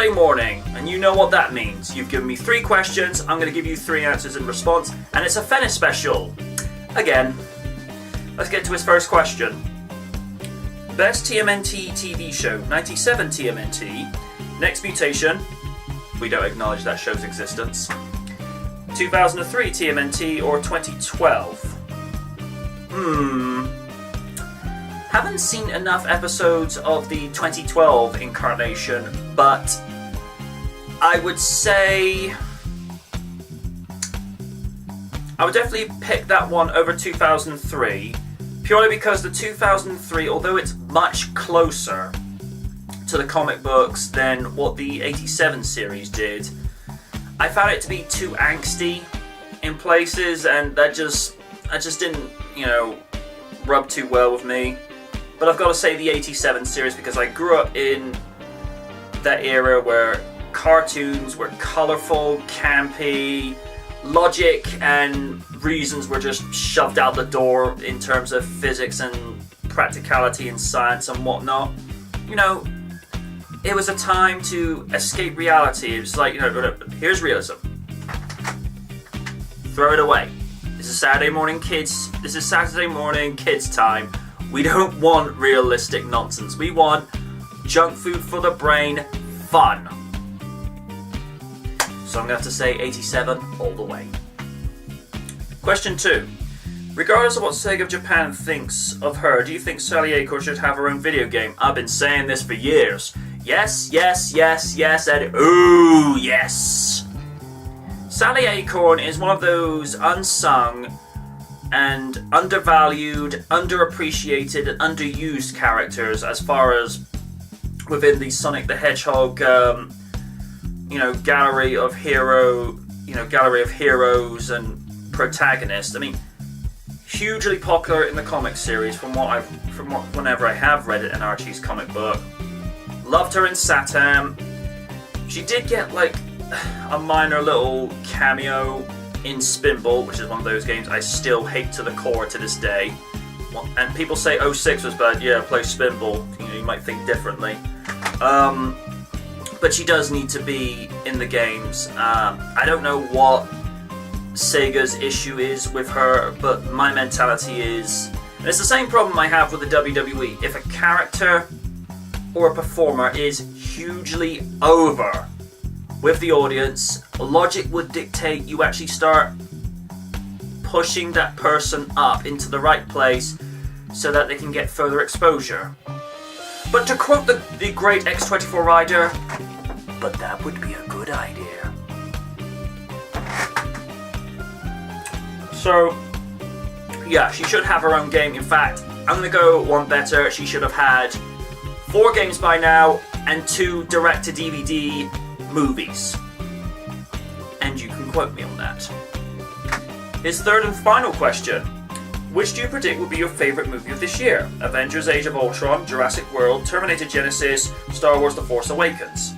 Saturday morning, and you know what that means. You've given me 3 questions, I'm going to give you 3 answers in response, and it's a Fenice special. Again, let's get to his first question. Best TMNT TV show, 97 TMNT, Next Mutation, we don't acknowledge that show's existence, 2003 TMNT, or 2012? Haven't seen enough episodes of the 2012 incarnation, but I would say I would definitely pick that one over 2003, purely because the 2003, although it's much closer to the comic books than what the 87 series did, I found it to be too angsty in places, and that just didn't, rub too well with me. But I've got to say the 87 series, because I grew up in that era where cartoons were colourful, campy, logic and reasons were just shoved out the door in terms of physics and practicality and science and whatnot. It was a time to escape reality. It was like, here's realism. Throw it away. This is Saturday morning kids time. We don't want realistic nonsense. We want junk food for the brain fun. So I'm going to have to say 87 all the way. Question 2. Regardless of what Sega of Japan thinks of her, do you think Sally Acorn should have her own video game? I've been saying this for years. Yes, and ooh, yes. Sally Acorn is one of those unsung and undervalued, underappreciated, and underused characters as far as within the Sonic the Hedgehog, gallery of heroes and protagonists. I mean, hugely popular in the comic series whenever I have read it in Archie's comic book. Loved her in Satam. She did get a minor little cameo in Spinball, which is one of those games I still hate to the core to this day. And people say 06 was bad. Yeah, play Spinball. You might think differently. But she does need to be in the games. I don't know what Sega's issue is with her, but my mentality is, and it's the same problem I have with the WWE. If a character or a performer is hugely over with the audience, logic would dictate you actually start pushing that person up into the right place so that they can get further exposure. But to quote the great X24 rider, but that would be a good idea. So, yeah, she should have her own game. In fact, I'm going to go one better. She should have had 4 games by now and 2 direct-to-DVD movies. And you can quote me on that. His third and final question. Which do you predict will be your favourite movie of this year? Avengers Age of Ultron, Jurassic World, Terminator Genesis, Star Wars The Force Awakens.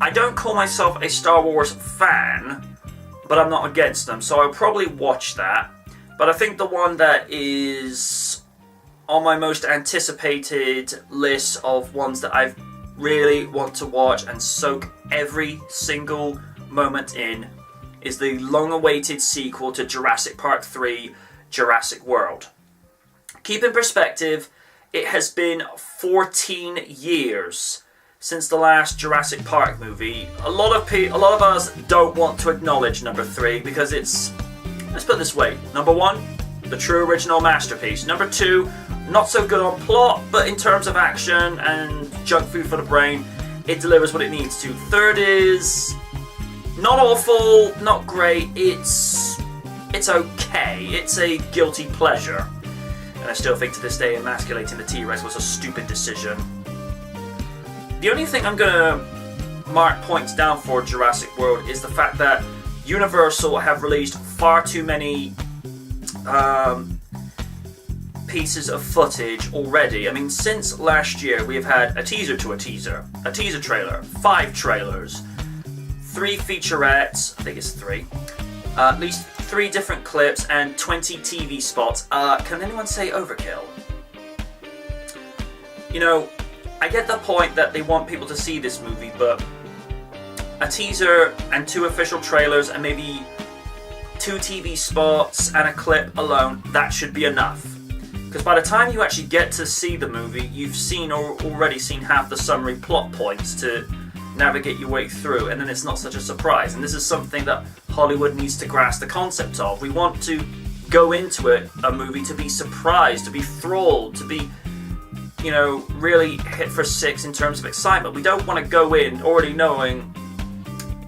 I don't call myself a Star Wars fan, but I'm not against them, so I'll probably watch that. But I think the one that is on my most anticipated list of ones that I really want to watch and soak every single moment in is the long-awaited sequel to Jurassic Park 3, Jurassic World. Keep in perspective, it has been 14 years since the last Jurassic Park movie. A lot of us don't want to acknowledge number 3 because it's, let's put it this way, number 1, the true original masterpiece. Number 2, not so good on plot, but in terms of action and junk food for the brain, it delivers what it needs to. Third is not awful, not great, it's okay. It's a guilty pleasure. And I still think to this day emasculating the T-Rex was a stupid decision. The only thing I'm going to mark points down for Jurassic World is the fact that Universal have released far too many pieces of footage already. I mean, since last year we have had a teaser to a teaser trailer, 5 trailers, 3 featurettes, I think it's 3, at least 3 different clips and 20 TV spots. Can anyone say overkill? I get the point that they want people to see this movie, but a teaser and 2 official trailers and maybe 2 TV spots and a clip alone, that should be enough. Because by the time you actually get to see the movie, you've already seen half the summary plot points to navigate your way through, and then it's not such a surprise. And this is something that Hollywood needs to grasp the concept of. We want to go into a movie to be surprised, to be enthralled, to be, you know, really hit for 6 in terms of excitement. We don't want to go in already knowing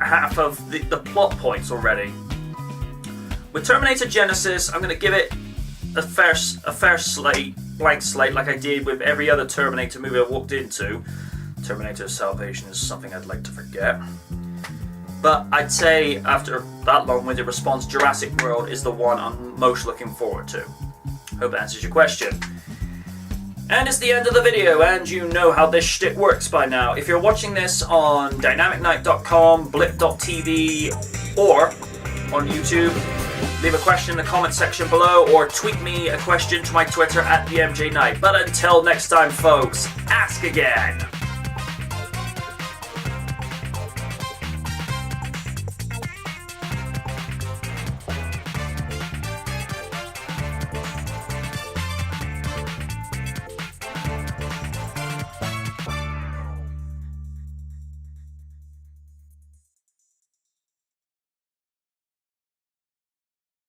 half of the plot points already. With Terminator Genisys, I'm going to give it a fair slate, blank slate, like I did with every other Terminator movie I walked into. Terminator Salvation is something I'd like to forget. But I'd say after that long-winded response, Jurassic World is the one I'm most looking forward to. Hope that answers your question. And it's the end of the video, and you know how this shtick works by now. If you're watching this on dynamicnight.com, blip.tv, or on YouTube, leave a question in the comment section below, or tweet me a question to my Twitter at @BMJKnight. But until next time, folks, ask again!